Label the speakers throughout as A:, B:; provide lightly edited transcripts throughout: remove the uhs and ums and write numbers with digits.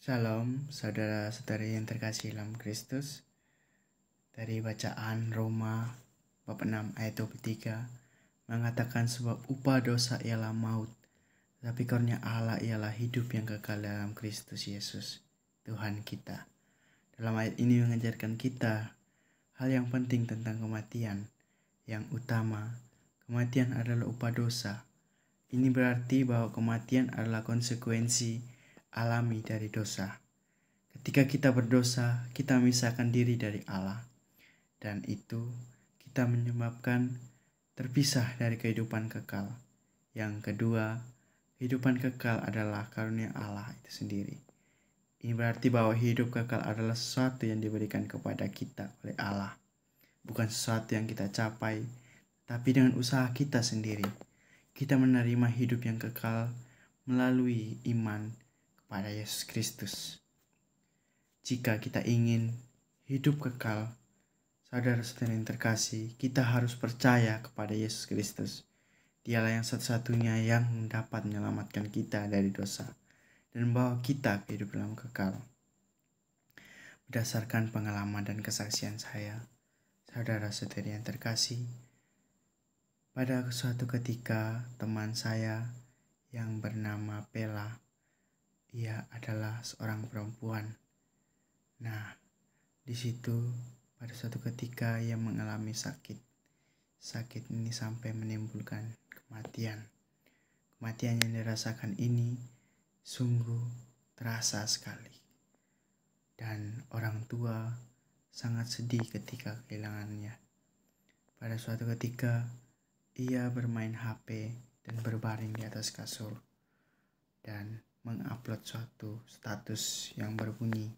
A: Shalom, saudara-saudari yang terkasih dalam Kristus. Dari bacaan Roma bab 6 ayat 23 mengatakan sebab upah dosa ialah maut, tapi karunia Allah ialah hidup yang kekal dalam Kristus Yesus, Tuhan kita. Dalam ayat ini mengajarkan kita hal yang penting tentang kematian. Yang utama, kematian adalah upah dosa. Ini berarti bahwa kematian adalah konsekuensi alami dari dosa. Ketika kita berdosa, kita memisahkan diri dari Allah, dan itu kita menyebabkan terpisah dari kehidupan kekal. Yang kedua, kehidupan kekal adalah karunia Allah itu sendiri. Ini berarti bahwa hidup kekal adalah sesuatu yang diberikan kepada kita oleh Allah, bukan sesuatu yang kita capai, tapi dengan usaha kita sendiri. Kita menerima hidup yang kekal melalui iman kepada Yesus Kristus. Jika kita ingin hidup kekal, saudara-saudara yang terkasih, kita harus percaya kepada Yesus Kristus. Dialah yang satu-satunya yang dapat menyelamatkan kita dari dosa dan membawa kita ke hidup dalam kekal. Berdasarkan pengalaman dan kesaksian saya, saudara-saudari yang terkasih, pada suatu ketika teman saya yang bernama Pela, ia adalah seorang perempuan. Nah, di situ pada suatu ketika ia mengalami sakit. Sakit ini sampai menimbulkan kematian. Kematian yang dirasakan ini sungguh terasa sekali. Dan orang tua sangat sedih ketika kehilangannya. Pada suatu ketika ia bermain HP dan berbaring di atas kasur dan mengupload suatu status yang berbunyi,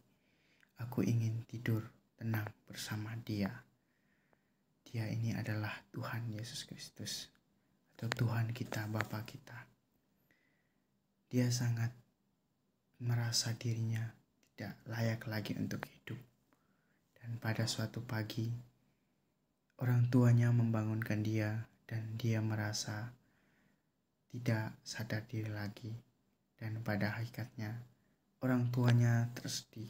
A: "Aku ingin tidur tenang bersama dia." Dia ini adalah Tuhan Yesus Kristus atau Tuhan kita, Bapa kita. Dia sangat merasa dirinya tidak layak lagi untuk hidup. Dan pada suatu pagi, orang tuanya membangunkan dia dan dia merasa tidak sadar diri lagi. Dan pada hakikatnya, orang tuanya bersedih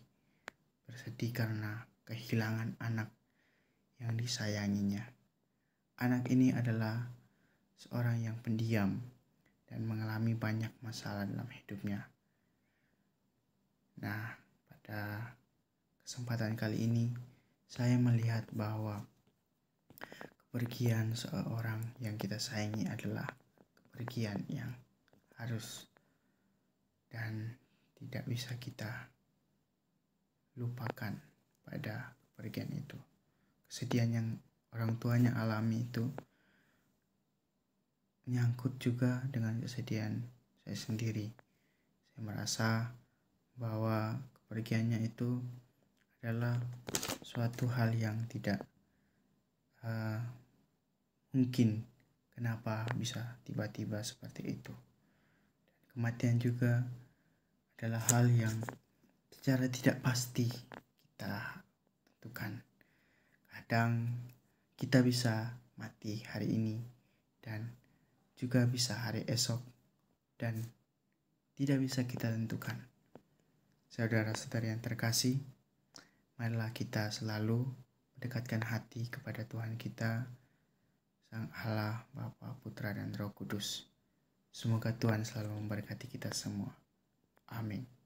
A: karena kehilangan anak yang disayanginya. Anak ini adalah seorang yang pendiam dan mengalami banyak masalah dalam hidupnya. Nah, pada kesempatan kali ini, saya melihat bahwa kepergian seorang yang kita sayangi adalah kepergian yang harus dan tidak bisa kita lupakan pada kepergian itu. Kesedihan yang orang tuanya alami itu menyangkut juga dengan kesedihan saya sendiri. Saya merasa bahwa kepergiannya itu adalah suatu hal yang tidak mungkin. Kenapa bisa tiba-tiba seperti itu? Kematian juga adalah hal yang secara tidak pasti kita tentukan. Kadang kita bisa mati hari ini dan juga bisa hari esok dan tidak bisa kita tentukan. Saudara-saudari yang terkasih, marilah kita selalu mendekatkan hati kepada Tuhan kita, Sang Allah, Bapa, Putra, dan Roh Kudus. Semoga Tuhan selalu memberkati kita semua. Amin.